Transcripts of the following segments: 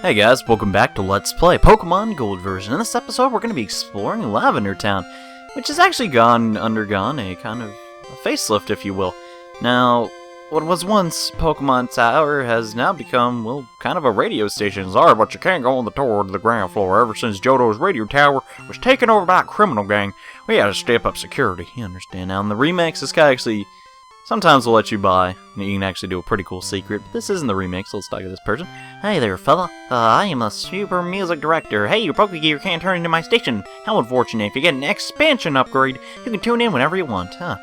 Hey guys, welcome back to Let's Play Pokemon Gold version. In this episode, we're going to be exploring Lavender Town, which has actually undergone a kind of a facelift, if you will. Now, what was once Pokemon Tower has now become, well, kind of a radio station. Sorry, but you can't go on the tour to the ground floor. Ever since Johto's radio tower was taken over by a criminal gang, we had to step up security. You understand? Now, in the remix, this guy actually sometimes will let you buy, and you can actually do a pretty cool secret, but this isn't the remix, so let's talk to this person. Hey there, fella. I am a super music director. Hey, your Pokegear can't turn into my station. How unfortunate. If you get an expansion upgrade, you can tune in whenever you want, huh?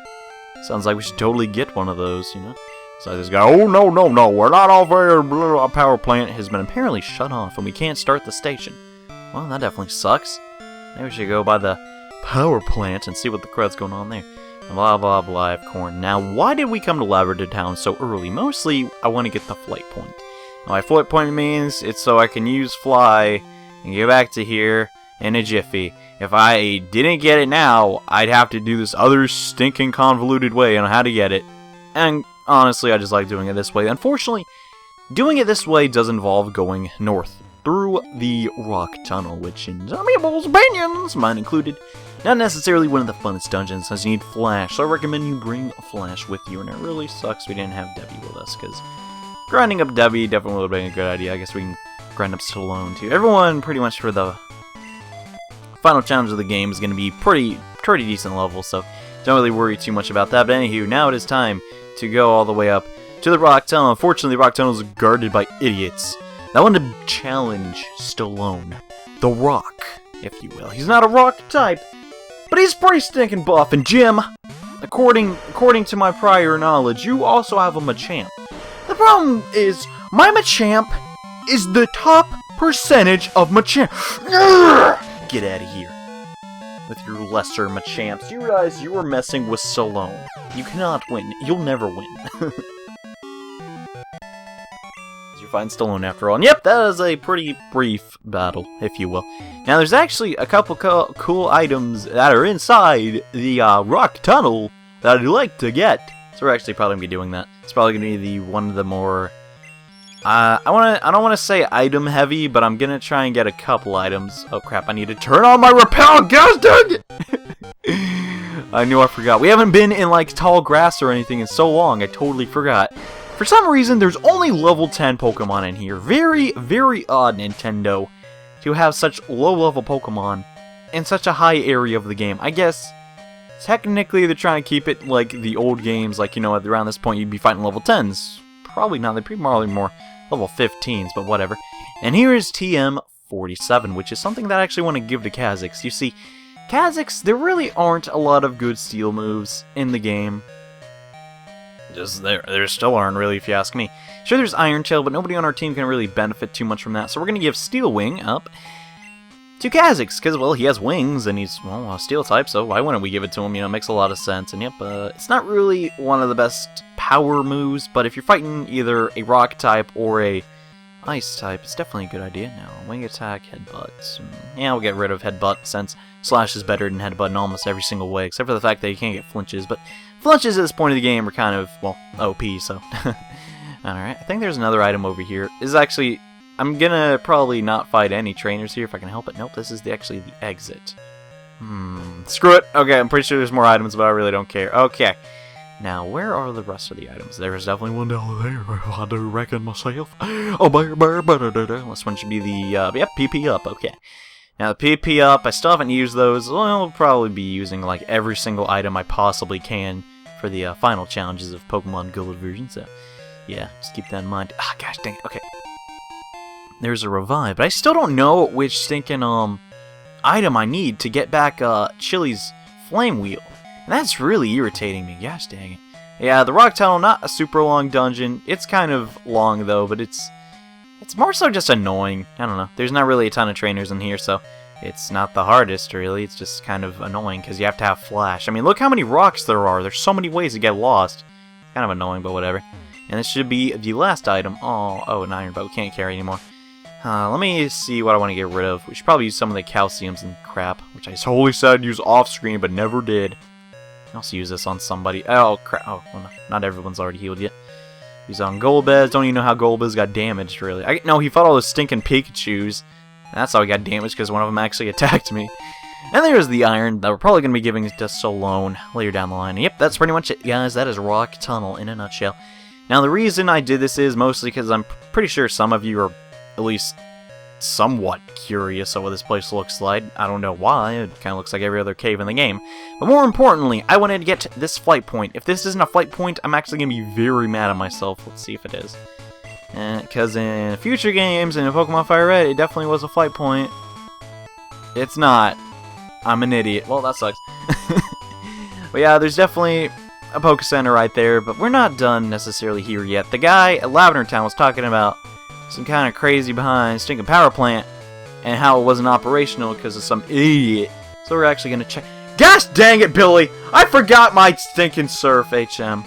Sounds like we should totally get one of those, you know? So this guy, oh no, we're not off air. Our power plant has been apparently shut off, and we can't start the station. Well, that definitely sucks. Maybe we should go by the power plant and see what the crud's going on there. Blah, blah, blah, I have corn. Now, why did we come to Lavender Town so early? Mostly, I want to get the flight point. Now, my flight point means it's so I can use fly and get back to here in a jiffy. If I didn't get it now, I'd have to do this other stinking convoluted way on how to get it. And honestly, I just like doing it this way. Unfortunately, doing it this way does involve going north through the rock tunnel, which in some people's opinions, mine included, not necessarily one of the funnest dungeons, as you need Flash, so I recommend you bring Flash with you, and it really sucks we didn't have Debbie with us, because grinding up Debbie definitely would have been a good idea. I guess we can grind up Stallone, too. Everyone, pretty much for the final challenge of the game, is going to be pretty decent level, so don't really worry too much about that. But anywho, now it is time to go all the way up to the rock tunnel. Unfortunately, the rock tunnel is guarded by idiots. I want to challenge Stallone, the Rock, if you will. He's not a rock type, but he's pretty stinking buff. And Jim, according to my prior knowledge, you also have a Machamp. The problem is, my Machamp is the top percentage of Machamp. Get out of here with your lesser Machamps. You realize you are messing with Stallone. You cannot win. You'll never win. You find Stallone after all. And yep, that is a pretty brief battle, if you will. Now, there's actually a couple cool items that are inside the rock tunnel that I'd like to get. So we're actually probably going to be doing that. It's probably going to be one of the more... I don't want to say item heavy, but I'm going to try and get a couple items. Oh crap, I need to turn on my repel gas, dang it! I knew I forgot. We haven't been in like tall grass or anything in so long, I totally forgot. For some reason, there's only level 10 Pokemon in here. Very, very odd, Nintendo, to have such low-level Pokemon in such a high area of the game. I guess, technically, they're trying to keep it like the old games, like, you know, around this point, you'd be fighting level 10s. Probably not, they'd probably more level 15s, but whatever. And here is TM47, which is something that I actually want to give to Kha'Zix. You see, Kha'Zix, there really aren't a lot of good steel moves in the game. There still aren't, really, if you ask me. Sure, there's Iron Tail, but nobody on our team can really benefit too much from that, so we're going to give Steel Wing up to Kha'Zix, because, well, he has wings, and he's, well, a Steel type, so why wouldn't we give it to him? You know, it makes a lot of sense, and yep, it's not really one of the best power moves, but if you're fighting either a Rock type or a Ice type, it's definitely a good idea. Now, Wing Attack, Headbutt. Yeah, we'll get rid of Headbutt, since Slash is better than Headbutt in almost every single way, except for the fact that you can't get flinches, but flinches at this point of the game are kind of, well, OP, so. Alright, I think there's another item over here. This is actually, I'm gonna probably not fight any trainers here if I can help it. Nope, this is actually the exit. Screw it. Okay, I'm pretty sure there's more items, but I really don't care. Okay. Now, where are the rest of the items? There's definitely one down there, I do reckon myself. Oh, this one should be the, yep, PP up, okay. Now, the PP up, I still haven't used those. Well, I'll probably be using, like, every single item I possibly can for the final challenges of Pokemon Gold version, so, yeah, just keep that in mind. Ah, gosh dang it, okay. There's a Revive, but I still don't know which stinking, item I need to get back, Chili's Flame Wheel. And that's really irritating me, gosh dang it. Yeah, the Rock Tunnel, not a super long dungeon. It's kind of long, though, but it's more so just annoying. I don't know. There's not really a ton of trainers in here, so it's not the hardest, really. It's just kind of annoying, because you have to have Flash. I mean, look how many rocks there are. There's so many ways to get lost. Kind of annoying, but whatever. And this should be the last item. Oh, an Iron, but we can't carry anymore. Let me see what I want to get rid of. We should probably use some of the calciums and crap, which I totally said use off-screen, but never did. I'll also use this on somebody. Oh, crap. Oh, well, no, not everyone's already healed yet. He's on Golbez. Don't even know how Golbez got damaged, really. No, he fought all those stinking Pikachus. And that's how he got damaged, because one of them actually attacked me. And there's the iron that we're probably going to be giving to Solone later down the line. Yep, that's pretty much it, guys. That is Rock Tunnel in a nutshell. Now, the reason I did this is mostly because I'm pretty sure some of you are at least somewhat curious of what this place looks like. I don't know why. It kind of looks like every other cave in the game. But more importantly, I wanted to get to this flight point. If this isn't a flight point, I'm actually going to be very mad at myself. Let's see if it is. Because in future games, and in Pokemon Fire Red, it definitely was a flight point. It's not. I'm an idiot. Well, that sucks. But yeah, there's definitely a Poke Center right there, but we're not done necessarily here yet. The guy at Lavender Town was talking about some kind of crazy behind stinking power plant and how it wasn't operational because of some idiot. So we're actually going to check. Gosh dang it, Billy! I forgot my stinking Surf HM.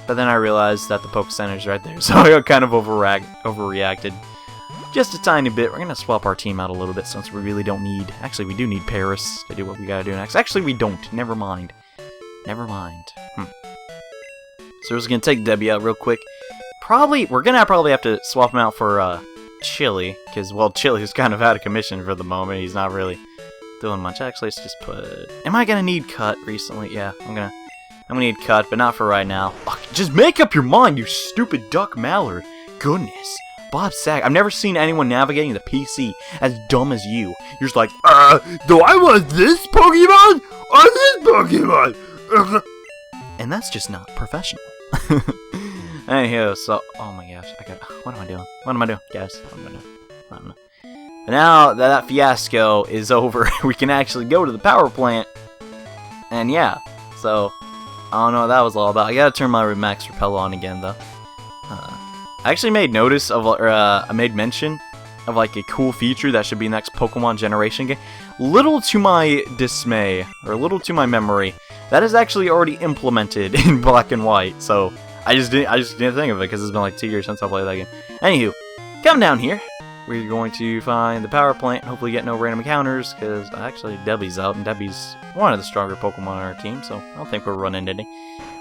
But then I realized that the Poke Center's right there, so I kind of overreacted. Just a tiny bit. We're going to swap our team out a little bit since we really don't need... Actually, we do need Paris to do what we got to do next. Actually, we don't. Never mind. Never mind. So we're just going to take Debbie out real quick. We're going to probably have to swap him out for Chili, because, well, Chili's kind of out of commission for the moment. He's not really doing much. Actually, let's just put... Am I going to need Cut recently? Yeah, I'm going to need Cut, but not for right now. Ugh, just make up your mind, you stupid duck mallard. Goodness. Bob Saget. I've never seen anyone navigating the PC as dumb as you. You're just like, do I want this Pokemon or this Pokemon? And that's just not professional. Anywho, so, oh my gosh, what am I doing? What am I doing, guys? What am I doing? I don't know. But now that fiasco is over, we can actually go to the power plant. And yeah, so, I don't know what that was all about. I gotta turn my Max Repel on again, though. I actually made notice of, I made mention of like a cool feature that should be next Pokemon generation game. Little to my dismay, or little to my memory, that is actually already implemented in Black and White. So I just didn't think of it because it's been like 2 years since I played that game. Anywho, come down here. We're going to find the power plant. Hopefully get no random encounters because actually Debbie's out and Debbie's one of the stronger Pokemon on our team. So I don't think we're running into any.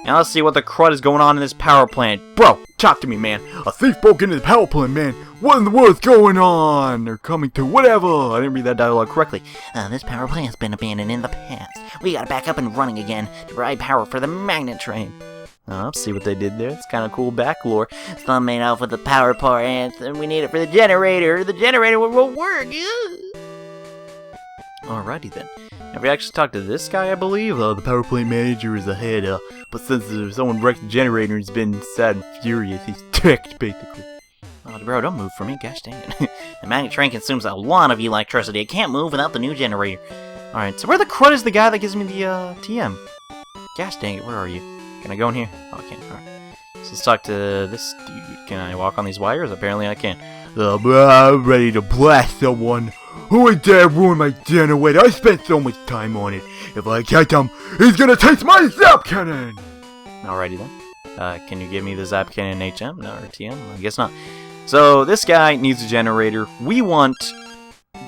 Now let's see what the crud is going on in this power plant. Bro, talk to me, man. A thief broke into the power plant, man. What in the world's going on? They're coming to whatever. I didn't read that dialogue correctly. This power plant's been abandoned in the past. We gotta back up and running again to provide power for the magnet train. Let's see what they did there. It's kind of cool back lore. Some made off with the power plant, and we need it for the generator. The generator won't work. Alrighty then. Have we actually talked to this guy, I believe? The power plant manager is ahead, but since someone wrecked the generator, he's been sad and furious. He's ticked, basically. Oh, bro, don't move for me. Gosh dang it. The magnet train consumes a lot of electricity. It can't move without the new generator. Alright, so where the crud is the guy that gives me the TM? Gosh dang it, where are you? Can I go in here? Oh, I can't. Alright. So let's talk to this dude. Can I walk on these wires? Apparently I can. I'm ready to blast someone. Who would dare ruin my generator? I spent so much time on it. If I catch him, he's gonna taste my Zap Cannon! Alrighty then. Can you give me the Zap Cannon HM? No, or TM? I guess not. So, this guy needs a generator. We want,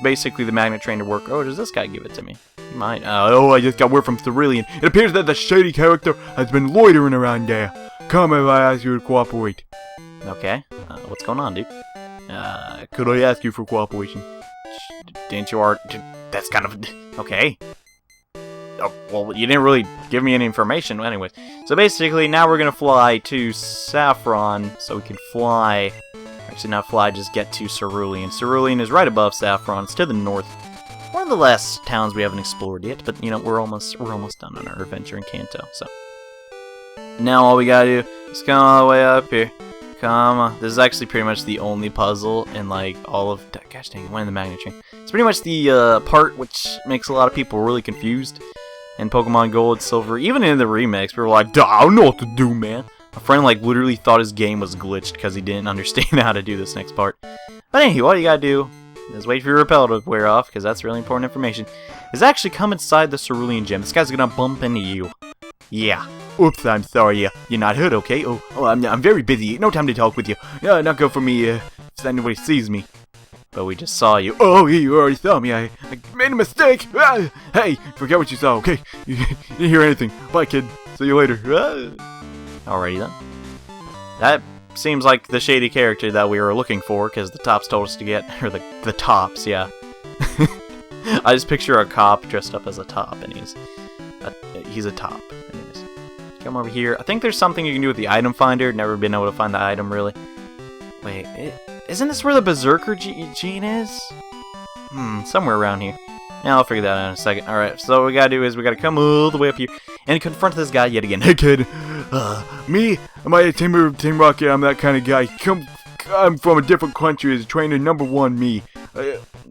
basically, the magnet train to work. Oh, does this guy give it to me? He might. I just got word from Cerulean. It appears that the shady character has been loitering around there. Come if I ask you to cooperate. Okay. What's going on, dude? Could I ask you for cooperation? Didn't you already... That's kind of... Okay. Oh, well, you didn't really give me any information. Anyways. So basically, now we're going to fly to Saffron, so we can fly... Actually, not fly, just get to Cerulean. Cerulean is right above Saffron. It's to the north. One of the last towns we haven't explored yet, but, you know, we're almost done on our adventure in Kanto, so... Now all we gotta do is come all the way up here. Come on. This is actually pretty much the only puzzle in, like, all of... Gosh dang it, when the magnet train. It's pretty much the part which makes a lot of people really confused in Pokemon Gold, Silver. Even in the remix, people were like, I don't know what to do, man. A friend, like, literally thought his game was glitched because he didn't understand how to do this next part. But anyway, all you gotta do is wait for your repel to wear off, because that's really important information, is actually come inside the Cerulean Gym. This guy's gonna bump into you. Yeah. Oops, I'm sorry, you're not hurt, okay? Oh, I'm very busy. No time to talk with you. Not good for me if anybody sees me. But we just saw you. Oh, you already saw me. I made a mistake. Ah, hey, forget what you saw, okay? You didn't hear anything. Bye, kid. See you later. Ah. Alrighty then. seems like the shady character that we were looking for, because the tops told us to get, or the tops, yeah. I just picture a cop dressed up as a top, and he's a top. Anyways, come over here. I think there's something you can do with the item finder. Never been able to find the item, really. Wait, isn't this where the Berserker gene is? Somewhere around here. Yeah, I'll figure that out in a second. Alright, so what we gotta do is we gotta come all the way up here and confront this guy yet again. Hey kid, me? Am I a Team Rocket? I'm that kind of guy. I'm from a different country as trainer number 1, me.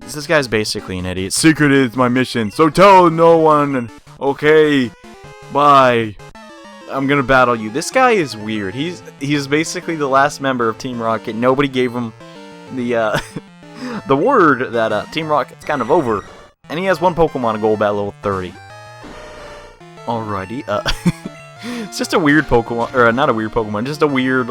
This guy's basically an idiot. Secret is my mission, so tell no one. Okay, bye. I'm gonna battle you. This guy is weird. He's basically the last member of Team Rocket. Nobody gave him the the word that Team Rocket's kind of over. And he has one Pokemon Gold at level 30. Alrighty, it's just a weird Pokemon, or not a weird Pokemon, just a weird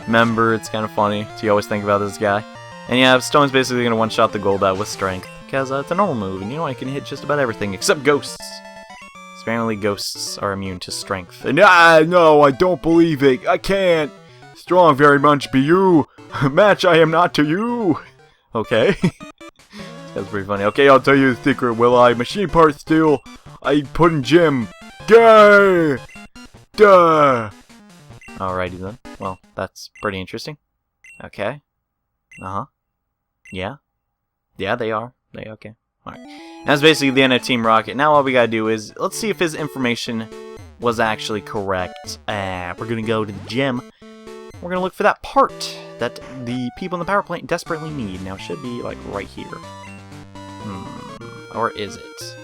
member. It's kind of funny. So you always think about this guy. And yeah, Stone's basically gonna one-shot the Golbat with Strength, because it's a normal move, and you know I can hit just about everything except ghosts. Apparently ghosts are immune to Strength. And no, I don't believe it. I can't. Strong very much be you. Match I am not to you. Okay. That's pretty funny. Okay, I'll tell you the secret, will I? Machine part steal. I put in gym. Gah! Duh! Alrighty then. Well, that's pretty interesting. Okay. Uh-huh. Yeah. Yeah, they are. Okay. Alright. That's basically the end of Team Rocket. Now all we gotta do is, let's see if his information was actually correct. We're gonna go to the gym. We're gonna look for that part that the people in the power plant desperately need. Now it should be, like, right here. Or is it?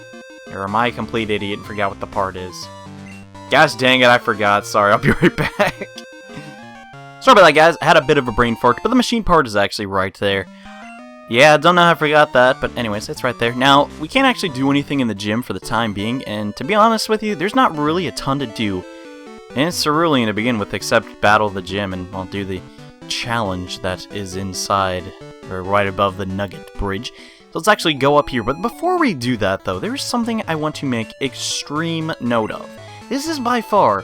Or am I a complete idiot and forgot what the part is? Gosh dang it, I forgot. Sorry, I'll be right back. Sorry about that, guys. I had a bit of a brain fart, but the machine part is actually right there. Yeah, I don't know how I forgot that, but anyways, it's right there. Now, we can't actually do anything in the gym for the time being, and to be honest with you, there's not really a ton to do. And it's cerulean to begin with, except battle the gym, and I'll do the challenge that is inside, or right above the Nugget Bridge. So let's actually go up here, but before we do that, though, there is something I want to make extreme note of. This is by far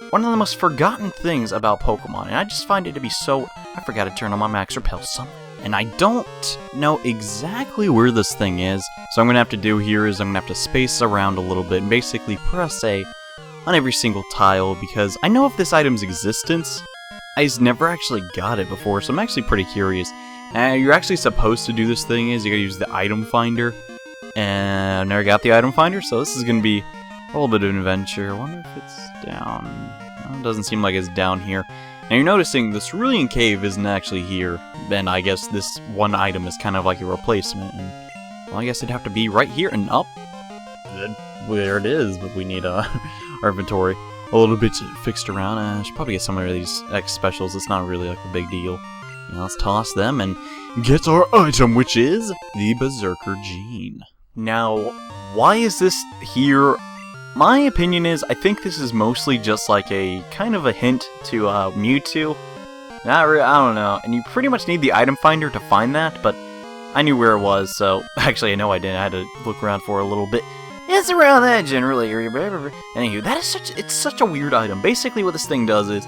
one of the most forgotten things about Pokemon, and I just find it to be so... I forgot to turn on my Max Repel somewhere. And I don't know exactly where this thing is, so I'm going to have to do here is I'm going to have to space around a little bit and basically press A on every single tile, because I know of this item's existence. I just never actually got it before, so I'm actually pretty curious. You're actually supposed to do this thing is you gotta use the item finder, and I've never got the item finder, so this is gonna be a little bit of an adventure. I wonder if it's down. No, it doesn't seem like it's down here. Now you're noticing the Cerulean Cave isn't actually here, and I guess this one item is kind of like a replacement, and well, I guess it'd have to be right here and up. There it is, but we need our inventory a little bit fixed around. I should probably get some of these X specials. It's not really like a big deal. You know, let's toss them and get our item, which is the Berserker gene. Now, why is this here? My opinion is, I think this is mostly just like a kind of a hint to Mewtwo. Not really, I don't know. And you pretty much need the item finder to find that, but I knew where it was, so actually I know I didn't. I had to look around for a little bit. It's around that general area. Anywho, that is it's such a weird item. Basically what this thing does is,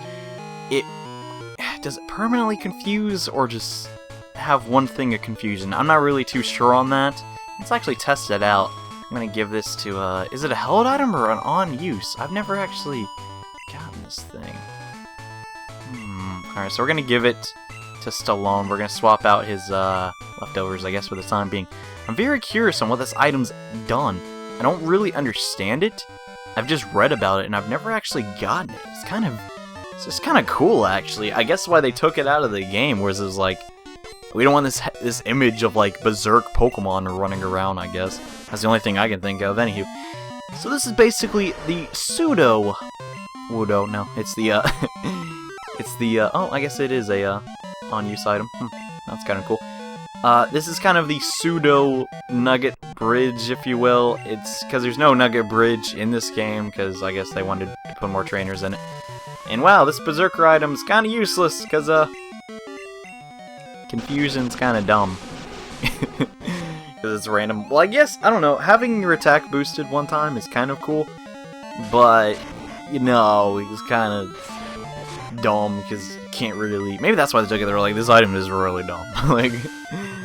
does it permanently confuse or just have one thing of confusion? I'm not really too sure on that. Let's actually test it out. I'm gonna give this to, is it a held item or an on use? I've never actually gotten this thing. Alright, so we're gonna give it to Stallone. We're gonna swap out his leftovers, I guess, for the time being. I'm very curious on what this item's done. I don't really understand it. I've just read about it, and I've never actually gotten it. It's just kind of cool, actually. I guess why they took it out of the game, whereas it was like, we don't want this image of, like, Berserk Pokemon running around, I guess. That's the only thing I can think of, anywho. So this is basically the pseudo... Wudo, no, it's the, it's the, oh, I guess it is a, on-use item. That's kind of cool. This is kind of the pseudo Nugget Bridge, if you will. It's because there's no Nugget Bridge in this game, because I guess they wanted to put more trainers in it. And wow, this Berserker item's kind of useless, because, confusion's kind of dumb. Because it's random. Well, I guess, I don't know, having your attack boosted one time is kind of cool, but, you know, it's kind of dumb, because can't really... Maybe that's why they took it. They're like, this item is really dumb. Like, I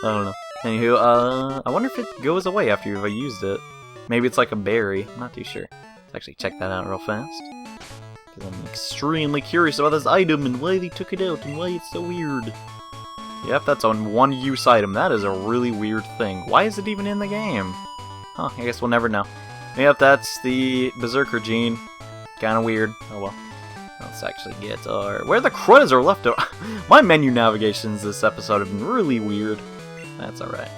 don't know. Anywho, I wonder if it goes away after you've used it. Maybe it's like a berry. I'm not too sure. Let's actually check that out real fast. Because I'm extremely curious about this item and why they took it out and why it's so weird. Yep, that's a one-use item. That is a really weird thing. Why is it even in the game? Huh, I guess we'll never know. Yep, that's the Berserker gene. Kinda weird. Oh well. Let's actually get our... Where the credits are left over. My menu navigations this episode have been really weird. That's alright.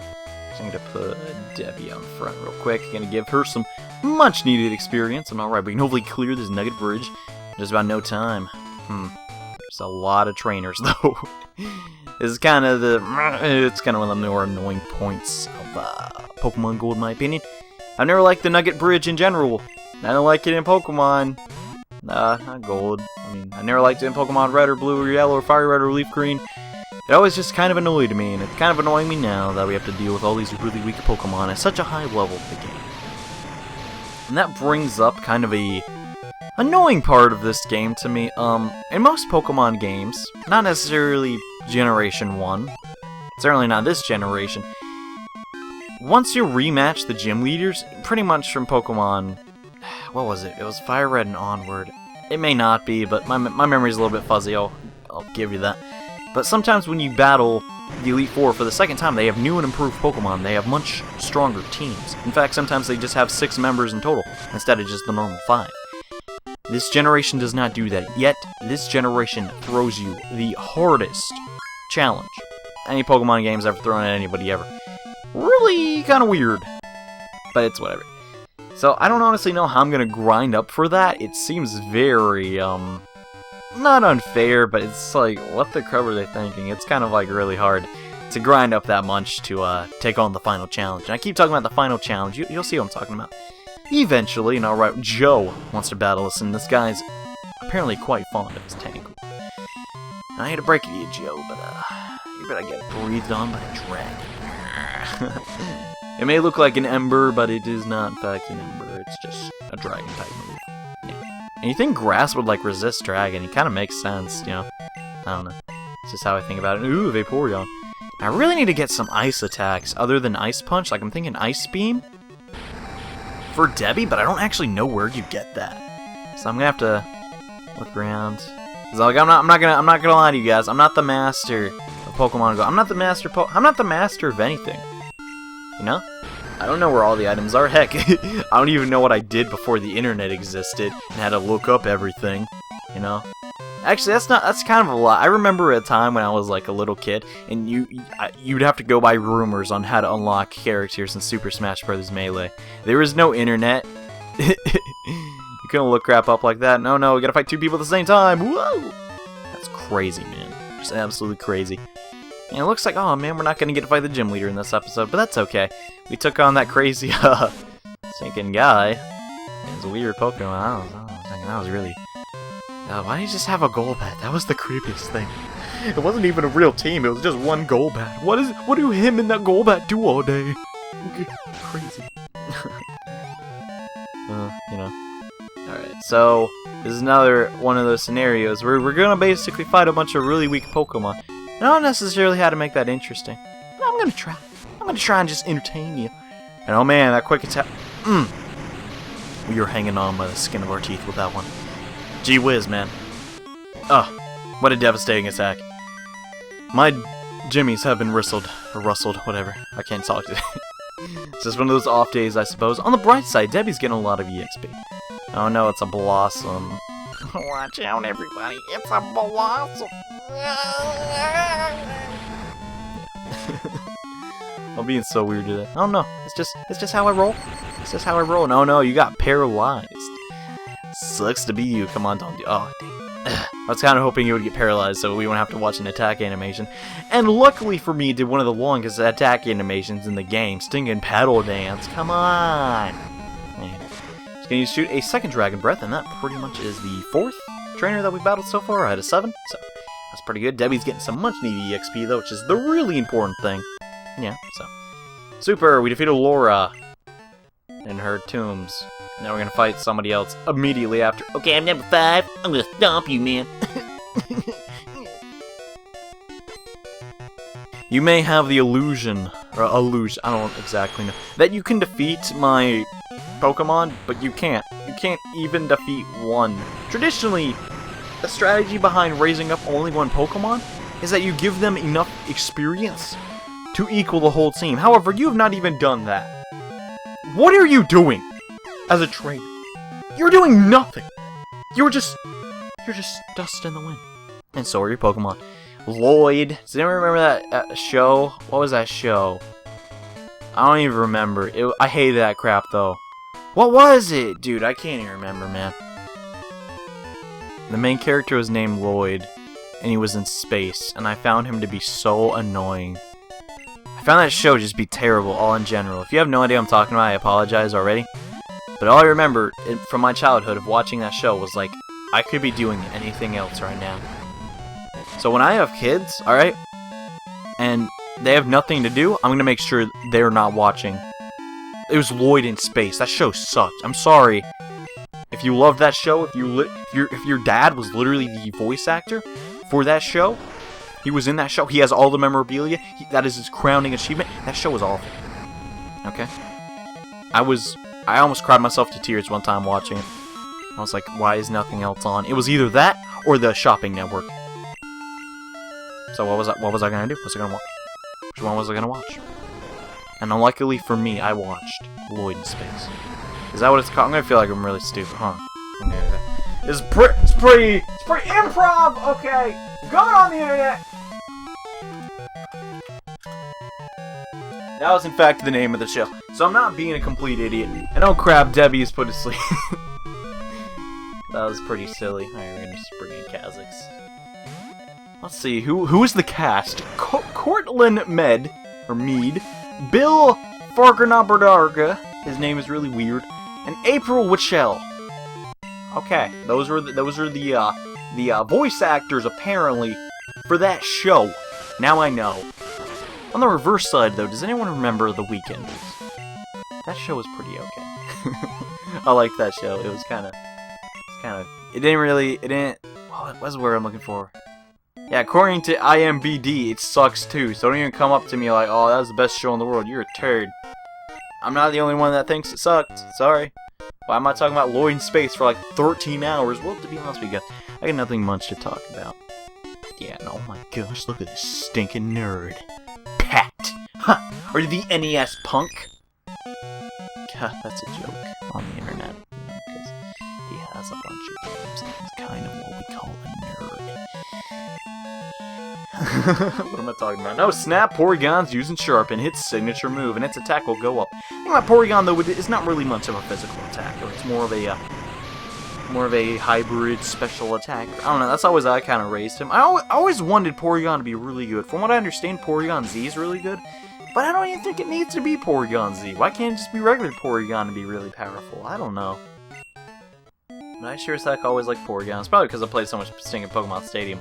So I'm gonna put Debbie on front real quick. Gonna give her some much needed experience. And alright, we can hopefully clear this Nugget Bridge in just about no time. There's a lot of trainers though. This is kind of the... It's kind of one of the more annoying points of Pokemon Gold in my opinion. I've never liked the Nugget Bridge in general. I don't like it in Pokemon. Not Gold. I mean, I never liked it in Pokemon Red or Blue or Yellow or Fire Red or Leaf Green. It always just kind of annoyed me, and it's kind of annoying me now that we have to deal with all these really weak Pokemon at such a high level of the game. And that brings up kind of a annoying part of this game to me. In most Pokemon games, not necessarily Generation 1, certainly not this generation, once you rematch the gym leaders, pretty much from Pokemon... What was it? It was Fire Red and onward. It may not be, but my memory's a little bit fuzzy, I'll give you that. But sometimes when you battle the Elite Four for the second time, they have new and improved Pokemon. They have much stronger teams. In fact, sometimes they just have 6 members in total, instead of just the normal 5. This generation does not do that, yet this generation throws you the hardest challenge any Pokemon game's ever thrown at anybody ever. Really kind of weird, but it's whatever. So I don't honestly know how I'm gonna grind up for that. It seems very not unfair, but it's like, what the crap are they thinking? It's kind of like really hard to grind up that much to take on the final challenge. And I keep talking about the final challenge. You'll see what I'm talking about eventually. And alright, Joe wants to battle us, and this guy's apparently quite fond of his tank. I hate to break it to you, Joe, but you better get breathed on by a dragon. It may look like an ember, but it is not in fact an ember. It's just a dragon type move. Yeah. And you think grass would like resist dragon? It kind of makes sense, you know. I don't know. It's just how I think about it. Ooh, Vaporeon. I really need to get some ice attacks other than Ice Punch. Like I'm thinking Ice Beam for Debbie, but I don't actually know where you get that. So I'm gonna have to look around. Like I'm not gonna lie to you guys. I'm not the master of Pokemon Go. I'm not the master of anything. You know? I don't know where all the items are. Heck, I don't even know what I did before the internet existed and had to look up everything. You know? Actually, that's kind of a lot. I remember a time when I was like a little kid, and you'd have to go by rumors on how to unlock characters in Super Smash Bros. Melee. There was no internet. You couldn't look crap up like that. No, we gotta fight 2 people at the same time. Whoa! That's crazy, man. Just absolutely crazy. And it looks like, oh man, we're not gonna get to fight the gym leader in this episode, but that's okay. We took on that crazy, stinking guy. It's a weird Pokemon. I was thinking that was really... why did he just have a Golbat? That was the creepiest thing. It wasn't even a real team, it was just one Golbat. What do him and that Golbat do all day? Crazy. You know. Alright, so this is another one of those scenarios where we're gonna basically fight a bunch of really weak Pokemon. I don't necessarily how to make that interesting, but I'm gonna try. I'm gonna try and just entertain you. And oh man, that quick attack. We were hanging on by the skin of our teeth with that one. Gee whiz, man. What a devastating attack. My jimmies have been rustled, whatever. I can't talk today. It's just one of those off days, I suppose. On the bright side, Debbie's getting a lot of EXP. Oh no, it's a Blossom. Watch out, everybody. It's a Blossom. I'm being so weird today. Oh no, it's just how I roll. It's just how I roll. No, you got paralyzed. Sucks to be you. Come on, don't do. Oh, dang. I was kind of hoping you would get paralyzed so we wouldn't have to watch an attack animation. And luckily for me, it did one of the longest attack animations in the game. Stinging Paddle Dance. Come on. Man. Just gonna shoot a second Dragon Breath, and that pretty much is the 4th trainer that we battled so far. I had a 7, so that's pretty good. Debbie's getting some much needed EXP though, which is the really important thing. Yeah, so. Super, we defeated Laura in her tombs. Now we're gonna fight somebody else immediately after. Okay, I'm number 5. I'm gonna stomp you, man. You may have the illusion, or illusion, I don't exactly know, that you can defeat my Pokemon, but you can't. You can't even defeat one. Traditionally, the strategy behind raising up only one Pokemon is that you give them enough experience to equal the whole team. However, you have not even done that. What are you doing as a trainer? You're doing nothing. You're just dust in the wind. And so are your Pokemon. Lloyd. Does anyone remember that show? What was that show? I don't even remember. I hated that crap though. What was it? Dude, I can't even remember, man. The main character was named Lloyd, and he was in space, and I found him to be so annoying. I found that show just be terrible, all in general. If you have no idea what I'm talking about, I apologize already. But all I remember from my childhood of watching that show was like, I could be doing anything else right now. So when I have kids, alright, and they have nothing to do, I'm gonna make sure they're not watching. It was Lloyd in space. That show sucked. I'm sorry. If you loved that show, if your dad was literally the voice actor for that show, he was in that show, he has all the memorabilia, that is his crowning achievement, that show was awful. Okay? I almost cried myself to tears one time watching it. I was like, why is nothing else on? It was either that or the Shopping Network. So what was I gonna do? What was I gonna watch? Which one was I gonna watch? And unluckily for me, I watched Lloyd in Space. Is that what it's called? I'm gonna feel like I'm really stupid, huh? Okay. It's pretty improv. Okay, going on the internet. That was in fact the name of the show. So I'm not being a complete idiot. And oh crap, Debbie is put to sleep. That was pretty silly. Alright, we're gonna just bring in Kazakhs. Let's see, who is the cast? Cortland Mead, Bill Farganabardarga, his name is really weird, and April Wichell. Okay, those are the voice actors apparently for that show. Now I know. On the reverse side though, does anyone remember The Weekenders? That show was pretty okay. I liked that show. It was kind of, what was the word I'm looking for? Yeah, according to IMBD, it sucks too, so don't even come up to me like, oh, that was the best show in the world, you're a turd. I'm not the only one that thinks it sucked, sorry. Why am I talking about Lloyd in Space for like 13 hours? Well, to be honest with you guys, I got nothing much to talk about. Yeah, and oh my gosh, look at this stinking nerd. Pat! Huh, are you the NES punk? God, that's a joke on the internet, because he has a bunch of games, and he's kind of what we call a nerd. What am I talking about? No, Snap Porygon's using Sharpen, hits signature move, and its attack will go up. The thing about Porygon, though, is not really much of a physical attack. It's more of a hybrid special attack. I don't know, that's always how I kind of raised him. I always wanted Porygon to be really good. From what I understand, Porygon Z is really good, but I don't even think it needs to be Porygon Z. Why can't it just be regular Porygon to be really powerful? I don't know. But I sure as heck always like Porygon. It's probably because I played so much stinking Pokemon Stadium.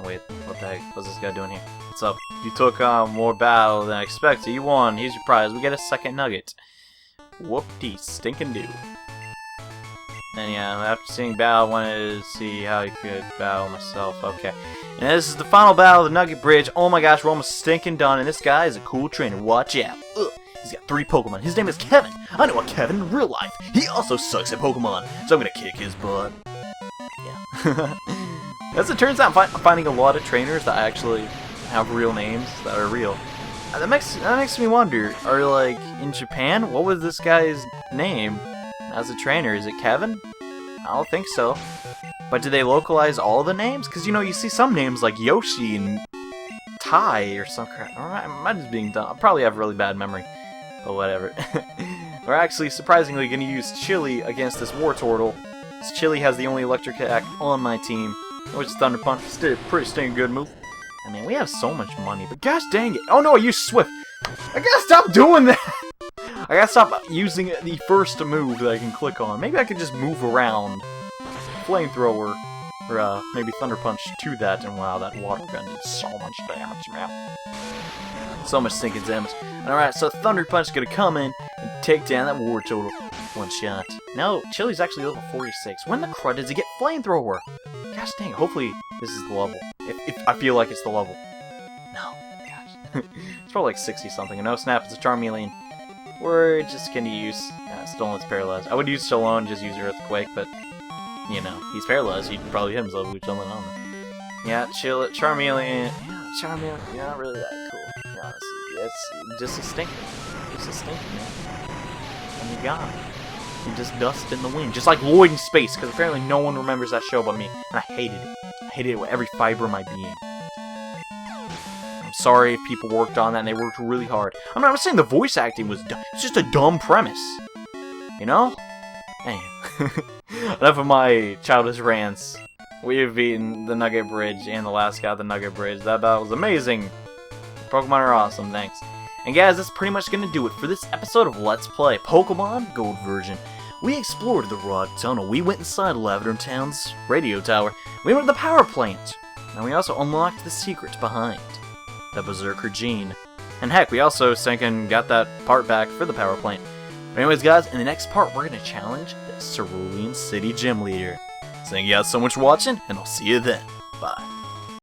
Oh, wait, what the heck? What's this guy doing here? What's up? You took on more battle than I expected. You won. Here's your prize. We get a second nugget. Whoop-dee, stinking do. And yeah, after seeing battle, I wanted to see how you could battle myself. Okay. And this is the final battle of the Nugget Bridge. Oh my gosh, we're almost stinking done. And this guy is a cool trainer. Watch out. Ugh. He's got 3 Pokemon. His name is Kevin. I know a Kevin in real life. He also sucks at Pokemon. So I'm gonna kick his butt. Yeah. As it turns out, I'm finding a lot of trainers that actually have real names that are real. That makes me wonder, are like in Japan, what was this guy's name as a trainer? Is it Kevin? I don't think so. But do they localize all the names? Because you know, you see some names like Yoshi and Tai or some crap. Or am I just being dumb? I probably have really bad memory. But whatever. We're actually surprisingly going to use Chili against this Wartortle. This Chili has the only electric attack on my team, which is Thunder Punch. Still a pretty stinking good move. I mean, we have so much money, but gosh dang it. Oh no, I used Swift. I gotta stop doing that. I gotta stop using the first move that I can click on. Maybe I could just move around Flamethrower or maybe Thunder Punch to that, and wow, that water gun did so much damage, man. So much stinking damage. Alright, so Thunder Punch is gonna come in and take down that Wartortle. One shot. No, Chili's actually level 46. When the crud does he get Flamethrower? Gosh dang, hopefully this is the level. If I feel like it's the level. No, gosh, It's probably like 60-something. And no snap, it's a Charmeleon. We're just gonna use... Stolen's paralyzed. I would use Stolone, just use Earthquake, but... You know, he's paralyzed. He'd probably hit himself with Stolen on him. Yeah, chill it. Charmeleon. Yeah, Charmeleon. You're not really that cool. Yeah, honestly. It's just a stinker. Just a stinker, man. And you're gone. You're just dust in the wind. Just like Lloyd in Space, because apparently no one remembers that show but me. And I hated it. I hated it with every fiber of my being. I'm sorry if people worked on that and they worked really hard. I'm not saying the voice acting was dumb. It's just a dumb premise. You know? Anyway. Enough of my childish rants. We have beaten the Nugget Bridge and the last guy at the Nugget Bridge. That battle was amazing. Pokemon are awesome, thanks. And guys, that's pretty much going to do it for this episode of Let's Play Pokemon Gold version. We explored the Rock Tunnel. We went inside Lavender Town's radio tower. We went to the power plant. And we also unlocked the secret behind the Berserker gene. And heck, we also sank and got that part back for the power plant. But anyways, guys, in the next part, we're going to challenge the Cerulean City Gym Leader. Thank you guys so much for watching, and I'll see you then. Bye.